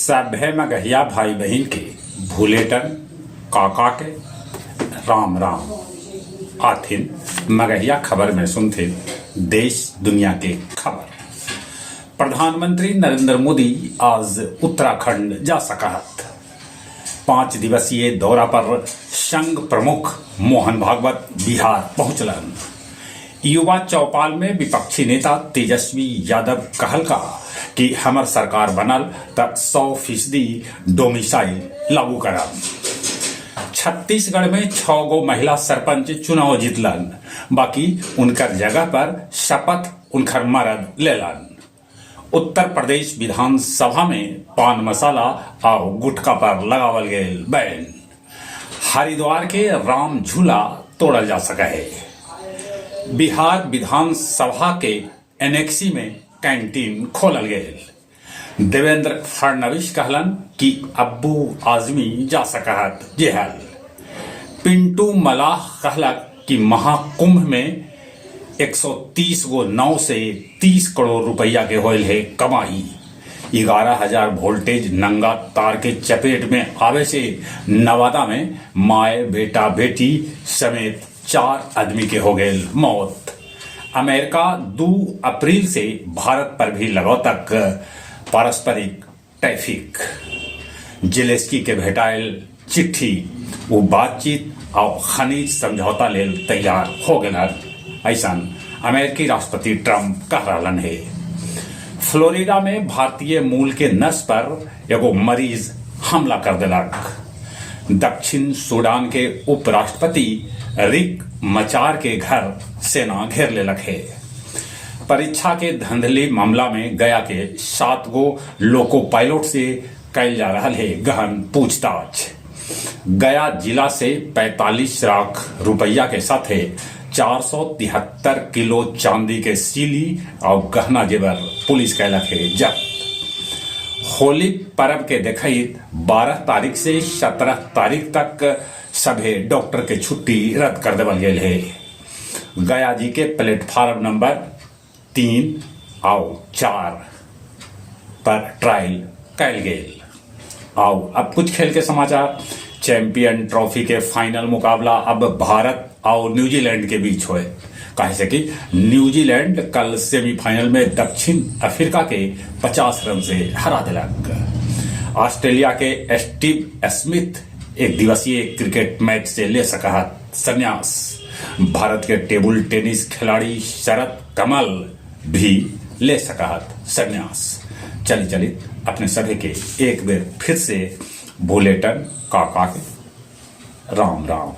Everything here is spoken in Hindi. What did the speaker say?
सभे मगहिया भाई बहन के भूलेटन काका के राम राम आथिन मगहिया खबर में सुनते देश दुनिया के खबर। प्रधानमंत्री नरेंद्र मोदी आज उत्तराखंड जा सकत। 5 दिवसीय दौरा पर संघ प्रमुख मोहन भागवत बिहार पहुंचलन। युवा चौपाल में विपक्षी नेता तेजस्वी यादव कहलका कि हमर सरकार बनल तक 100% डोमिसाइल लागू करब। छत्तीसगढ़ में 6 गो महिला सरपंच चुनाव जीतलन, बाकी उनकर जगह पर शपथ उनकर मर्द लेलन। उत्तर प्रदेश विधानसभा में पान मसाला और गुटखा पर लगावल गए बैन। हरिद्वार के राम झूला तोड़ल जा सका है। बिहार विधानसभा के एनेक्सी में कैंटीन खोलल गए। देवेंद्र फडणवीस कहलन कि अब्बू आजमी जा सकत जेहल। पिंटू मलाह कहलक कि महाकुंभ में 130 गो नाव से 30 करोड़ रुपया के होल है कमाई। 11,000 वोल्टेज नंगा तार के चपेट में आवे से नवादा में माए बेटा बेटी समेत 4 आदमी के हो गए मौत। अमेरिका 2 अप्रैल से भारत पर भी लगो तक पारस्परिक टैरिफ। जेलेंस्की के भेटाइल चिट्ठी वो बातचीत और खनिज समझौता ले तैयार हो गए। ऐसा अमेरिकी राष्ट्रपति ट्रंप कह रहा है। फ्लोरिडा में भारतीय मूल के नर्स पर एगो मरीज हमला कर दिलक। दक्षिण सूडान के उपराष्ट्रपति रिक मचार के घर सेना घेर लेलक है। परीक्षा के धांधली मामला में गया के 7 गो लोको पायलट से कैल जा रहा है गहन पूछताछ। गया जिला से 45 लाख रुपया के साथ 473 किलो चांदी के सीली और गहना जेवर पुलिस कैलक है जब्त। होली पर्व के देखित 12 तारीख से 17 तारीख तक सभी डॉक्टर के छुट्टी रद्द कर देवल गए है। गया जी के प्लेटफार्म नंबर 3 और 4 पर ट्रायल कैल गए। आओ अब कुछ खेल के समाचार। चैंपियन ट्रॉफी के फाइनल मुकाबला अब भारत और न्यूजीलैंड के बीच हुए। कहे से कि न्यूजीलैंड कल सेमीफाइनल में दक्षिण अफ्रीका के 50 रन से हरा दिलक। ऑस्ट्रेलिया के स्टीव स्मिथ 1 दिवसीय क्रिकेट मैच से ले सका संन्यास। भारत के टेबल टेनिस खिलाड़ी शरद कमल भी ले सका संन्यास। चलिए अपने सभी के एक बार फिर से बुलेटिन काका के राम राम।